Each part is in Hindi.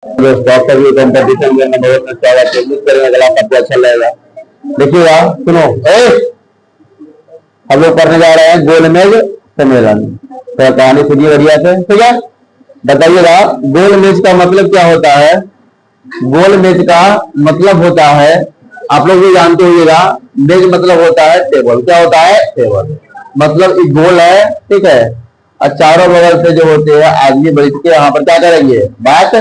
दोस्तों कंपटीशन में नंबर में स्वागत है। उम्मीद करेंगे अगला आपको अच्छा लगेगा। देखिएगा, सुनो, हम लोग पढ़ने जा रहे हैं गोलमेज सम्मेलन। तो कहानी सुनिए बढ़िया से, ठीक है। बताइएगा गोलमेज का मतलब क्या होता है। गोलमेज का मतलब होता है, आप लोग भी जानते होइएगा, मेज मतलब होता है टेबल। क्या होता है? टेबल। मतलब एक गोल है, ठीक है, और चारों बगल से जो होते हैं आदमी बैठ के यहाँ पर क्या करेंगे? बात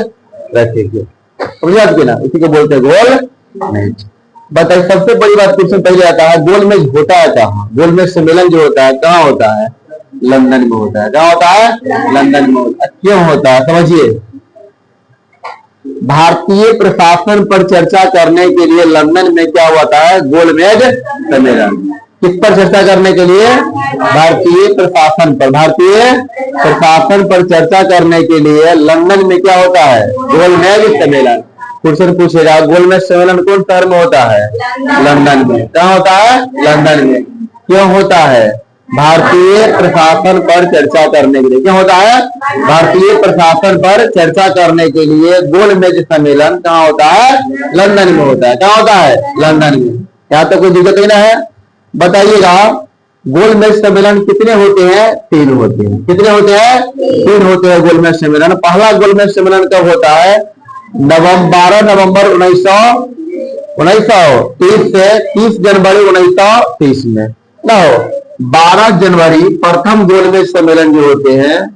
रखेंगे। समझ ना, इसी को बोलते हैं गोल मेज। बताइए, सबसे बड़ी बात क्वेश्चन पहले आता है, गोल मेज होता है कहाँ? गोल मेज सम्मेलन जो होता है कहाँ होता है? लंदन में होता है। कहाँ होता है? लंदन में होता है। क्यों होता है समझिए। भारतीय प्रशासन पर चर्चा करने के लिए लंदन में क्या होता है? गोलमेज सम्मेलन। किस पर चर्चा करने के लिए? भारतीय प्रशासन पर। भारतीय प्रशासन पर चर्चा करने के लिए लंदन में क्या होता है? गोलमेज सम्मेलन। क्वेश्चन पूछेगा, गोलमेज सम्मेलन कौन शहर में होता है? लंदन में। कहाँ होता है? लंदन में। क्यों होता है? भारतीय प्रशासन पर चर्चा करने के लिए। क्या होता है? भारतीय प्रशासन पर चर्चा करने के लिए गोलमेज सम्मेलन कहाँ होता है? लंदन में होता है। कहाँ होता है? लंदन में। यहाँ तो कोई दिक्कत ही ना है। बताइएगा, गोलमेज सम्मेलन कितने होते हैं? 3 होते हैं। कितने होते हैं? 3 होते हैं गोलमेज सम्मेलन। पहला गोलमेज सम्मेलन कब होता है? 12 नवंबर 1930 से 30 जनवरी 1930 में। ना हो 12 जनवरी प्रथम गोलमेज सम्मेलन जो होते हैं,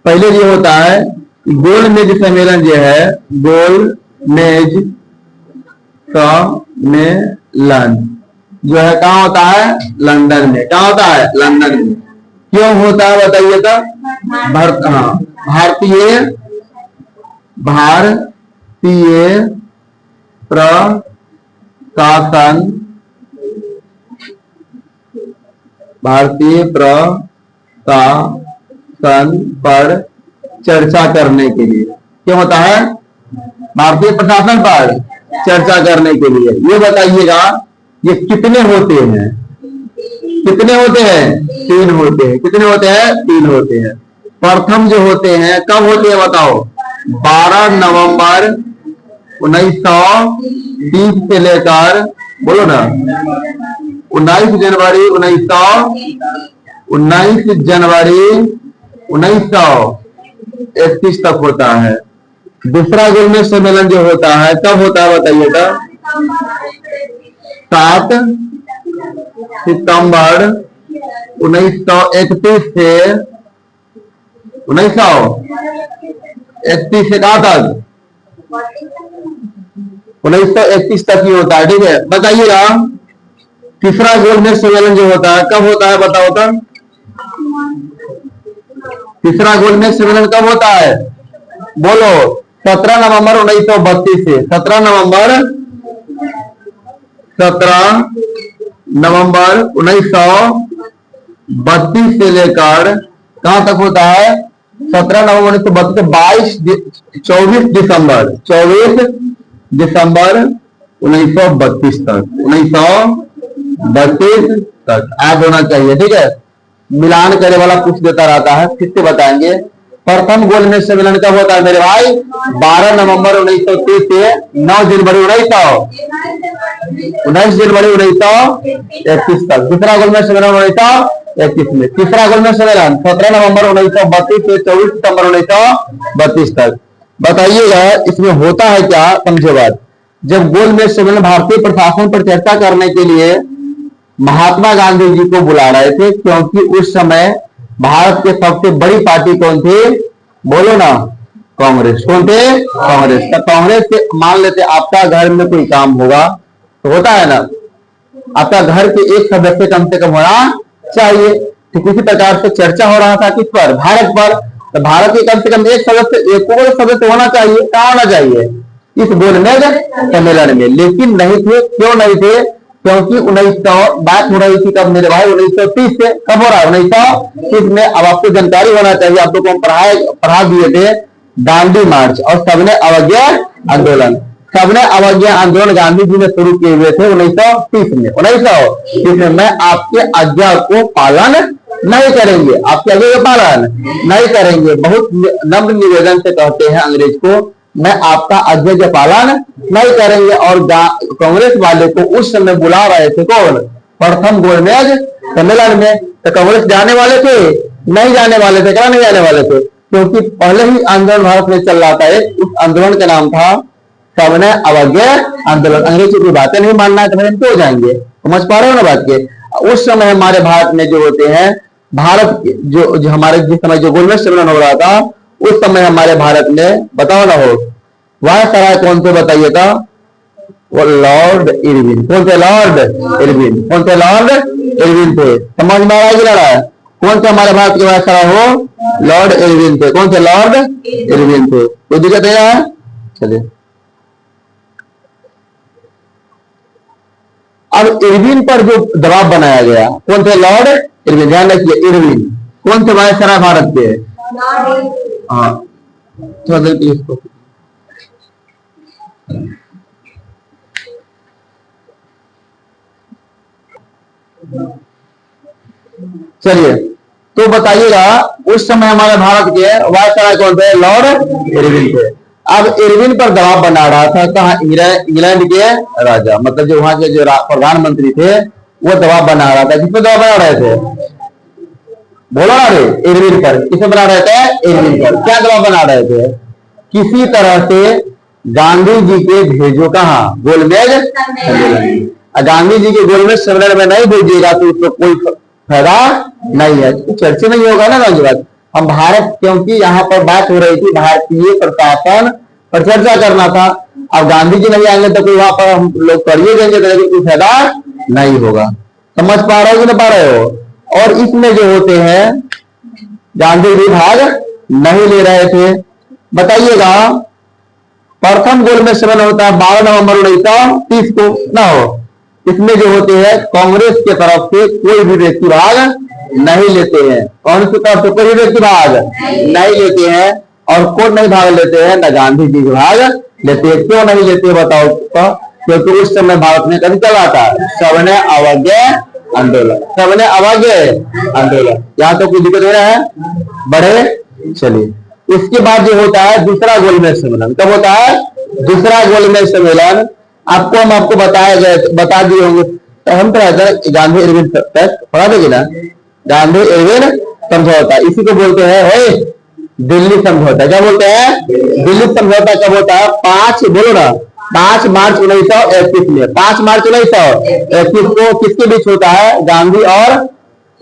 पहले जो होता है गोलमेज सम्मेलन जो है, गोलमेज सम्मेलन जो है कहाँ होता है? लंदन में। कहाँ होता है? लंदन में। क्यों होता है बताइए तो। भारतीय प्रशासन पर चर्चा करने के लिए। क्यों होता है? भारतीय प्रशासन पर चर्चा करने के लिए। ये बताइएगा, ये कितने होते हैं? कितने होते हैं? 3 होते हैं। कितने होते हैं? 3 होते हैं। प्रथम जो होते हैं कब होते हैं बताओ? 12 नवंबर 1930 से लेकर, बोलो ना, 19 जनवरी 1931 तक होता है। दूसरा गोलमेज सम्मेलन जो होता है कब होता है बताइएगा? 7 सितंबर 1931 से 1931 से कहाँ तक? 1931 तक ही होता है, ठीक है। बताइएगा, तीसरा गोलमेज सम्मेलन जो होता है कब होता है बताओ तो। तीसरा गोलमेज सम्मेलन कब होता है? बोलो। 17 नवंबर 1932 से 17 नवंबर 1932 से लेकर कहां तक होता है? 17 नवंबर 1932 से 24 दिसंबर 1932 तक। 1932 तक ऐड होना चाहिए, ठीक है। मिलान करे वाला पूछ देता रहता है, फिर से बताएंगे। प्रथम गोलमेज सम्मेलन कब होता है मेरे भाई? 12 नवंबर 1930 से 9 जनवरी 1931 तक। दूसरा गोलमेज सम्मेलन 1931 में। तीसरा गोलमेज सम्मेलन 17 नवंबर 1932 से 24 सितंबर 1932 तक। बताइएगा, इसमें होता है क्या? समझे बात। जब गोलमेज सम्मेलन भारतीय प्रशासन पर चर्चा करने के लिए महात्मा गांधी जी को बुला रहे थे, क्योंकि उस समय भारत के सबसे बड़ी पार्टी कौन थी? बोलो ना, कांग्रेस। कौन थे? कांग्रेस। तो कांग्रेस के, मान लेते आपका घर में कोई काम होगा तो होता है ना, आपका घर के एक सदस्य कम से कम होना चाहिए। ठीक इसी प्रकार से चर्चा हो रहा था किस पर? भारत पर। तो भारत के कम से कम एक सदस्य होना चाहिए। कहाँ होना चाहिए? इस गोलमेज सम्मेलन में। लेकिन नहीं थे। क्यों नहीं थे? क्योंकि 1900 बात हो रही थी कब मेरे भाई? 1930 से। कब हो रहा है? 1930 में। अब आपको जानकारी होना चाहिए, आप लोग को पढ़ा दिए थे दांडी मार्च और सबने अवज्ञा आंदोलन। सबने अवज्ञा आंदोलन गांधी जी ने शुरू किए हुए थे 1930 में। 1930 में। मैं आपके आज्ञा को पालन नहीं करेंगे, आपके आज्ञा का पालन नहीं करेंगे। बहुत नम्र निवेदन से कहते हैं अंग्रेज को, मैं आपका अध्यक्ष पालन नहीं करेंगे। और कांग्रेस वाले को उस समय बुला रहे थे कौन? प्रथम गोलमेज सम्मेलन में। तो कांग्रेस जाने वाले थे? नहीं जाने वाले थे। क्या नहीं जाने वाले थे? क्योंकि पहले ही आंदोलन भारत में चल रहा था। उस आंदोलन का नाम था सविनय अवज्ञा आंदोलन। अंग्रेजी की बातें नहीं मानना है तो हम क्यों जाएंगे? समझ पा रहे हो ना बात के? उस समय हमारे भारत में जो होते हैं, भारत जो हमारे जिस समय जो गोलमेज सम्मेलन हो रहा था, उस समय हमारे भारत में बताओ ना हो वायसराय कौन थे? बताइए तो। वो लॉर्ड इरविन। कौन थे? Lord Irwin. कौन थे? लॉर्ड इरविन थे। समझ में आ रहा है कि ना रहा है? कौन थे हमारे भारत के वायसराय हो? लॉर्ड इरविन थे। कौन थे? लॉर्ड इरविन थे। कोई दिक्कत है? चलिए, अब इरविन पर जो दबाव बनाया गया, कौन थे? Lord Irwin. ध्यान रखिए, इरविन कौन थे वायसराय भारत के? हाँ, थोड़ा देर इसको चलिए, तो बताइएगा उस समय हमारे भारत के वायसराय कौन थे? लॉर्ड इरविन थे। अब इरविन पर दबाव बना रहा था कहा? इंग्लैंड के राजा, मतलब जो वहां के जो प्रधानमंत्री थे, वो दबाव बना रहा था। किस पर दबाव बना रहे थे? बोलो ना रे। इरविन पर। किसे बना रहे थे? इरविन पर। क्या दबाव बना रहे थे? किसी तरह से गांधी जी के भेजो कहा? गोलमेज सम्मेलन। गांधी जी के गोलमेज सम्मेलन में नहीं भेजिएगा तो उसको कोई फायदा नहीं है, चर्चा नहीं होगा ना बात। हम भारत, क्योंकि यहाँ पर बात हो रही थी भारतीय प्रशासन पर चर्चा करना था। अब गांधी जी नहीं आएंगे तो कोई वहां पर हम लोग करिए देंगे तो कोई फायदा नहीं होगा। समझ पा रहे हो कि नहीं पा रहे हो? और इसमें जो होते हैं गांधी जी भाग नहीं ले रहे थे। बताइएगा, प्रथम गोलमेज सम्मेलन होता है 12 नवंबर 1930 को ना हो। इसमें जो होते हैं कांग्रेस के तरफ से कोई भी व्यक्ति भाग नहीं लेते हैं। कांग्रेस की तरफ से कोई भी व्यक्ति भाग नहीं लेते हैं। और कौन नहीं भाग लेते हैं? ना गांधी जी भाग लेते हैं। क्यों नहीं लेते बताओ तो? क्योंकि उस समय भारत में कभी चला था सविनय अवज्ञा आंदोलन। सविनय अवज्ञा आंदोलन। यहाँ तो कोई दिक्कत हो रहा है? बढ़े। चलिए, इसके बाद जो होता है दूसरा गोलमेज सम्मेलन। कब होता है? दूसरा गोलमेज सम्मेलन। आपको हम आपको बता दिए होंगे। तो हम तो गांधी इरविन तक पढ़ा देंगे ना। गांधी इरविन समझौता, इसी को बोलते हैं दिल्ली समझौता। क्या बोलते हैं? दिल्ली समझौता कब होता है? 5 बोलो ना, 5 मार्च 1931 में। 5 मार्च 1931 को किसके बीच होता है? गांधी और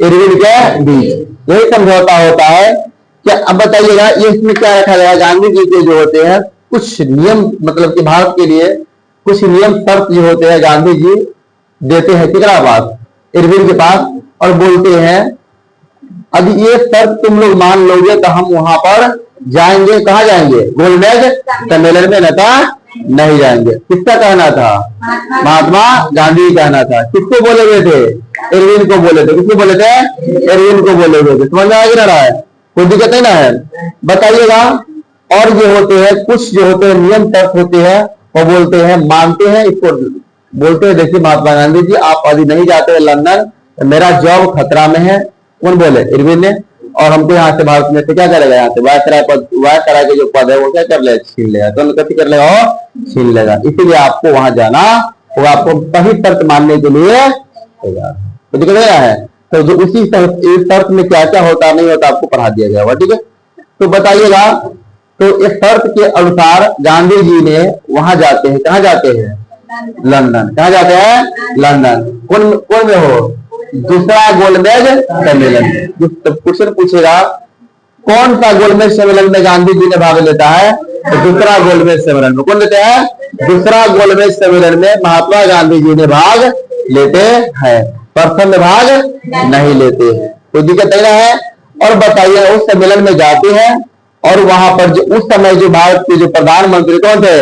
इरविन के बीच यही समझौता होता है। क्या अब बताइएगा ये इसमें क्या रखा गया? गांधी जी के जो होते हैं कुछ नियम, मतलब कि भारत के लिए कुछ नियम शर्त जो होते हैं गांधी जी देते हैं किसके पास? इरविन के पास। और बोलते हैं अब ये शर्त तुम लोग मान लोगे तो हम वहां पर जाएंगे। कहा जाएंगे? गोलमेज सम्मेलन में, नेता नहीं जाएंगे। किसका कहना था? महात्मा गांधी कहना था। किसको बोले हुए थे? इरविन को बोले थे। किसको बोले थे? इरविन को बोले हुए थे। समझ में आ रहा है? कोई दिक्कत नहीं ना है? बताइएगा। और जो होते हैं कुछ जो होते हैं नियम शर्त होते हैं, वो बोलते हैं मानते हैं इसको। बोलते हैं देखिए महात्मा गांधी जी, आप अभी नहीं जाते लंदन, मेरा जॉब खतरा में है। कौन बोले? इरविन ने। और हमको यहाँ से भारत में से क्या करेगा? यहाँ से वायसराय के जो पद है वो क्या कर लेगा? छीन लेगा। तो कैसे कर लेगा? छीन लेगा। इसीलिए आपको वहां जाना, वो आपको सही शर्त मानने के लिए होगा। तो दिक्कत है? तो जो उसी शर्त में क्या क्या होता नहीं होता आपको पढ़ा दिया गया। ठीक है, तो बताइएगा। तो इस शर्त के अनुसार गांधी जी ने वहां जाते हैं। कहाँ जाते हैं? लंदन। कहाँ जाते हैं? लंदन। कौन में हो? दूसरा गोलमेज सम्मेलन। क्वेश्चन पूछेगा कौन सा गोलमेज सम्मेलन में गांधी जी ने भाग लेता है? तो दूसरा गोलमेज सम्मेलन में। कौन लेते हैं? दूसरा गोलमेज सम्मेलन में महात्मा गांधी जी ने भाग लेते हैं। प्रथम में भाग नहीं लेते हैं। कोई दिक्कत नहीं है? और बताइए उस सम्मेलन में जाते हैं और वहां पर जो उस समय जो भारत के जो प्रधानमंत्री कौन थे?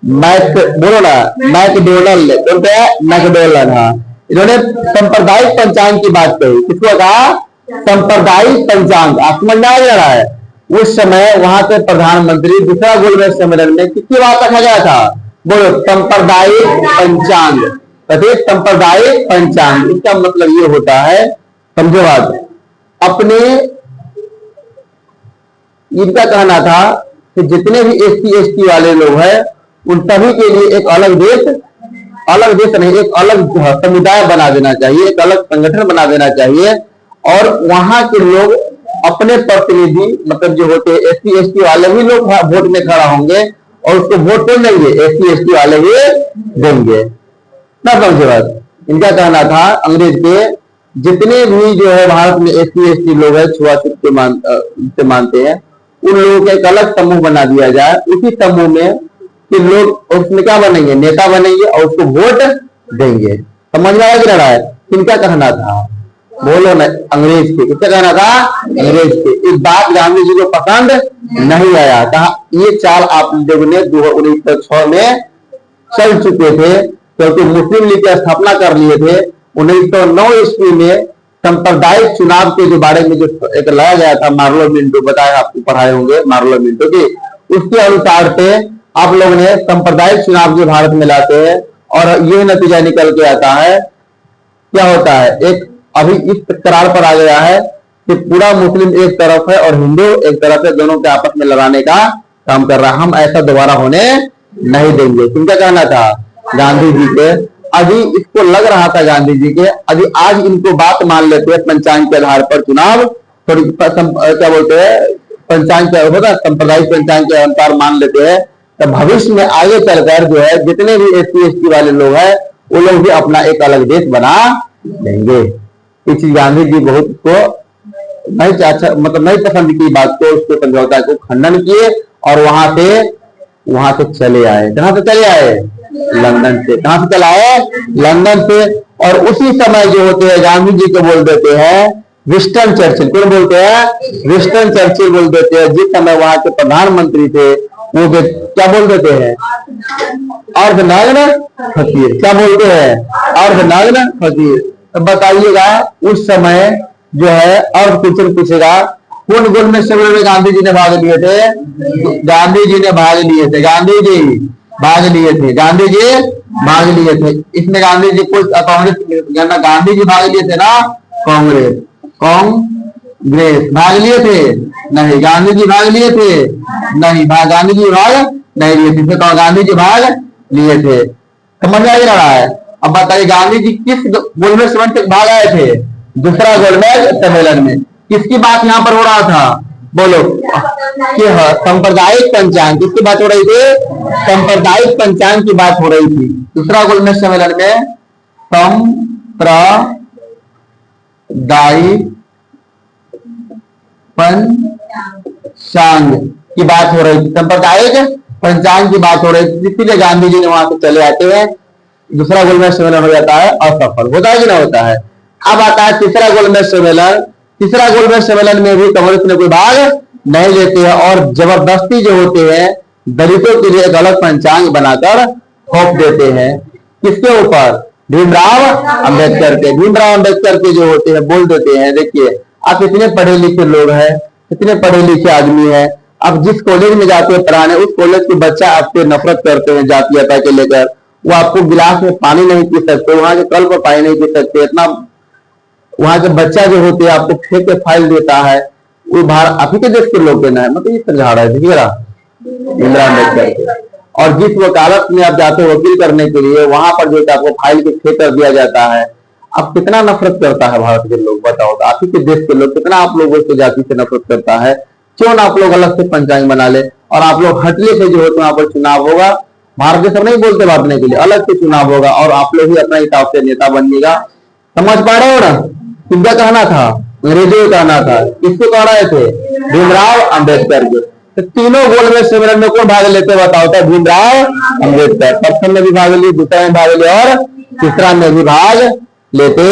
बोलो ना, मैकडोनल्ड। कौन थे? मैकडोनल्ड। हाँ, इन्होंने सांप्रदायिक पंचांग की बात कही। किसको कहा? सांप्रदायिक पंचांग। समझ में आ रहा है? उस समय वहां के प्रधानमंत्री दूसरा गोलमेज सम्मेलन में किसकी बात रखा गया था? बोलो, सांप्रदायिक पंचांग। सांप्रदायिक पंचांग इसका मतलब ये होता है, समझो बात, अपने इनका कहना था कि जितने भी SC ST वाले लोग हैं उन सभी के लिए एक अलग देश नहीं, एक अलग समुदाय बना देना चाहिए, एक अलग संगठन बना देना चाहिए। और वहां के लोग अपने प्रतिनिधि मतलब जो होते हैं SC ST वाले भी लोग वोट में खड़ा होंगे और उसको वोट कौन देंगे? SC ST वाले ही देंगे ना। समझे बात? इनका कहना था अंग्रेज के जितने भी जो है भारत में SC ST लोग हैं छुआछूत से मानते हैं, उन लोगों का एक अलग समूह बना दिया जाए। उसी समूह में कि लोग उसमें क्या बनेंगे? नेता बनेंगे और उसको वोट देंगे। समझ में आया कि रहा है? इनका कहना था, बोलो ना, अंग्रेज के। किसका कहना था? अंग्रेज के। इस बात गांधी जी को पसंद नहीं आया। कहा ये चाल आप लोगों ने 1906 में चल चुके थे, क्योंकि मुस्लिम लीग की स्थापना कर लिए थे। 1909 ईस्वी में सांप्रदायिक चुनाव के जो बारे में जो एक लाया गया था, मार्लो मिंटो, बताया आपको, पढ़ाए होंगे मार्लो मिंटो की, उसके अनुसार से आप लोगों ने सांप्रदायिक चुनाव जो भारत में लाते हैं और ये नतीजा निकल के आता है। क्या होता है? एक अभी इस करार पर आ गया है कि पूरा मुस्लिम एक तरफ है और हिंदू एक तरफ है, दोनों के आपस में लड़ाने का काम कर रहा है। हम ऐसा दोबारा होने नहीं देंगे। किनका कहना था? गांधी जी के। अभी इसको लग रहा था गांधी जी के, अभी आज इनको बात मान लेते हैं पंचांग के आधार पर चुनाव, थोड़ी क्या बोलते हैं, पंचांग के होता सांप्रदायिक पंचांग के अनुसार मान लेते हैं, तो भविष्य में आगे चलकर जो है जितने भी SC ST वाले लोग हैं वो लोग भी अपना एक अलग देश बना लेंगे। इस गांधी जी बहुत को नहीं अच्छा मतलब नहीं पसंद की बात को, उसके समझौता को खंडन किए और वहां से चले आए। कहां से चले आए? लंदन से। कहां से चले आए? लंदन से। और उसी समय जो होते हैं गांधी जी को बोल देते हैं विंस्टन चर्चिल। कौन बोलते हैं? विंस्टन चर्चिल बोल देते हैं। जिस समय वहां के प्रधानमंत्री थे वो क्या बोल देते हैं? अर्धनग्न फकीर। क्या बोलते हैं? अर्धनग्न फकीर। तो बताइएगा उस समय जो है, और क्वेश्चन पूछेगा कौन गोलमेज सम्मेलन में गांधी जी ने भाग लिए थे? गांधी जी ने भाग लिए थे। गांधी जी भाग लिए थे। गांधी जी भाग लिए थे। इसमें गांधी जी को कांग्रेस, गांधी जी भाग लिए थे ना? कांग्रेस भाग लिए थे? नहीं। गांधी जी भाग लिए थे? नहीं। गांधी जी भाग नहीं लिए थे। तो गांधी जी भाग लिए थे। समझ में आ रहा है? अब बताइए गांधी जी किस गोलमेज सम्मेलन तक भाग आए थे? दूसरा गोलमेज सम्मेलन में। किसकी बात यहाँ पर हो रहा था? बोलो कि सांप्रदायिक पंचांग। किसकी बात हो रही थी? सांप्रदायिक पंचांग की बात हो रही थी। दूसरा गोलमेज सम्मेलन में सांप्रदायिक पंचांग की बात हो रही थी। सांप्रदायिक पंचांग की बात हो रही थी, इसीलिए गांधी जी ने वहां से चले आते हैं। दूसरा गोलमेज सम्मेलन हो जाता है असफल। होता है कि ना होता है? अब आता है तीसरा गोलमेज सम्मेलन। तीसरा गोलमेज सम्मेलन में भी कांग्रेस ने कोई भाग नहीं लेते हैं और जबरदस्ती जो होते हैं दलितों के लिए एक अलग पंचांग बनाकर थोप देते हैं। किसके ऊपर? भीमराव अंबेडकर के। भीमराव अंबेडकर के जो होते हैं बोल देते हैं, देखिए आप इतने पढ़े लिखे लोग हैं, इतने पढ़े लिखे आदमी हैं, आप जिस कॉलेज में जाते हैं पढ़ाने, उस कॉलेज के बच्चा आपसे नफरत करते हैं जातीयता के लेकर। वो आपको गिलास में पानी नहीं पी सकते, वहां के कल पर पानी नहीं पी सकते। इतना वहां के बच्चा जो होते हैं आपको फेंक के फाइल देता है, वो भारत आप ही के देश के लोग देना है, मतलब ये समझा रहा है। देखिएगा भीमराव अम्बेडकर। और जिस वकालत में आप जाते हो वकील करने के लिए, वहां पर जो आपको फाइल के फेंक कर दिया जाता है। अब कितना नफरत करता है भारत के लोग, बताओ तो। आप ही के देश के लोग कितना आप लोगों से जाति से नफरत करता है। क्यों ना आप लोग अलग से पंचांग बना ले और आप लोग हटले से जो होते वहां पर चुनाव होगा। भारत के सब नहीं बोलते बांटने के लिए, अलग से चुनाव होगा और आप लोग ही अपना हिसाब से नेता बनिएगा। समझ पा रहे हो ना? किसका कहना था? अंग्रेजों का कहना था। किसको कह रहे थे? भीमराव अंबेडकर के। तो तीनों गोलमेज सम्मेलन में कौन भाग लेते बताओ तो? भीमराव अंबेडकर। प्रथम में भी भाग लिए, दूसरा में भाग लिए और तीसरा में भी भाग लेते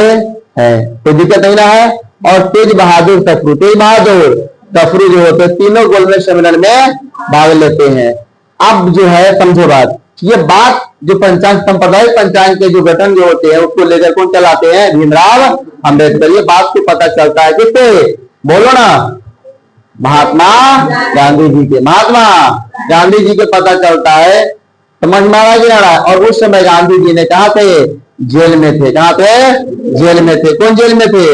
हैं। कोई दिक्कत नहीं ना है। और तेज बहादुर सफरू, तेज बहादुर सफरू जो होते हैं तीनों गोलमेज सम्मेलन में भाग लेते हैं। अब जो है समझो बात, ये बात जो पंचांग सांप्रदायिक पंचांग के जो गठन जो होते हैं उसको लेकर कौन चलाते हैं? भीमराव अंबेडकर। ये बात को पता चलता है किससे? बोलो ना। महात्मा गांधी जी के। महात्मा गांधी जी के पता चलता है। समझ में आ रहा है? और उस समय गांधी जी ने कहा थे जेल में थे। कहाँ पे? जेल में थे। कौन जेल में थे?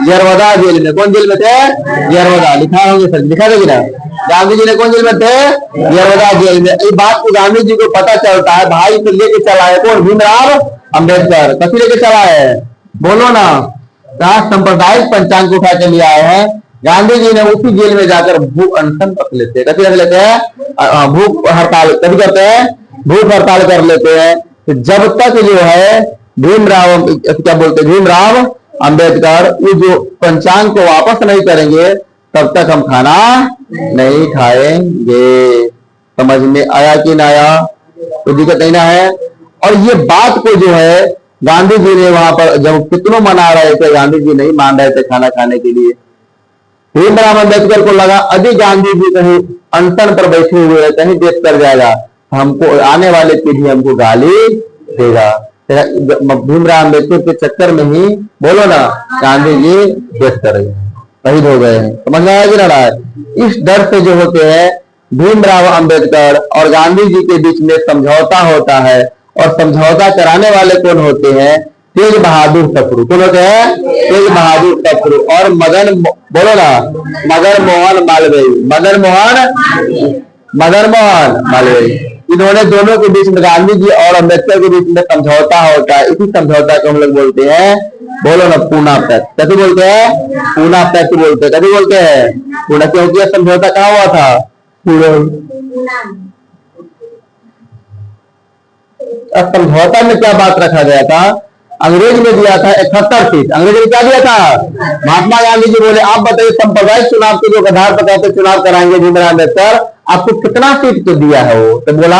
यरवदा जेल में। कौन जेल में थे? यरवदा। लिखा होंगे सर, लिखा देगी ना। गांधी जी ने कौन जेल में थे? यरवदा जेल में। इस बात को गांधी जी को पता चलता है, भाई तो लेके चला है कौन? भीमराव अंबेडकर। कभी लेके चला है? बोलो ना। सांप्रदायिक पंचांग को उठा के ले आए हैं। गांधी जी ने उसी जेल में जाकर भूख अनशन रख लेते हैं। कभी रख लेते हैं? भूख हड़ताल कभी करते हैं? भूख हड़ताल कर लेते हैं। तो जब तक जो है भीमराव, क्या बोलते हैं, भीमराव अंबेडकर वो जो पंचांग को वापस नहीं करेंगे तब तक हम खाना नहीं खाएंगे। समझ में आया कि ना आया? कोई दिक्कत नहीं ना है। और ये बात को जो है गांधी जी ने वहां पर जब कितनों मना रहे थे, गांधी जी नहीं मान रहे थे खाना खाने के लिए। भीमराव अंबेडकर को लगा यदि गांधी जी कहीं अनशन पर बैठे हुए हैं, कहीं देश कर जाएगा, हमको आने वाले पीढ़ी हमको गाली देगा। भीमराव अंबेडकर के चक्कर में ही बोलो ना गांधी जी देश कर शहीद हो गए हैं। समझ में आया कि ना? इस डर से जो होते हैं भीमराव अंबेडकर और गांधी जी के बीच में समझौता होता है, और समझौता कराने वाले कौन होते हैं? तेज बहादुर सप्रू। कौन होते हैं? तेज बहादुर सप्रू और मदन, बोलो ना, मदन मोहन मालवीय। मदन मोहन मालवीय। इन्होंने दोनों के बीच में, गांधी जी और अंबेडकर के बीच में समझौता होता है। इसी समझौता को हम लोग बोलते हैं, बोलो ना, पूना पैक्ट। कैसे बोलते हैं? पूना पैक्ट बोलते हैं। कैसे बोलते हैं? पूना। क्योंकि यह समझौता कहाँ हुआ था? समझौता में क्या बात रखा गया था? अंग्रेज ने दिया था 71 सीट। अंग्रेज ने क्या दिया था? महात्मा गांधी जी बोले आप बताइए सांप्रदायिक चुनाव के जो आधार पर चुनाव कराएंगे भीमराव अंबेडकर, आपको कितना सीट तो दिया है वो? तो बोला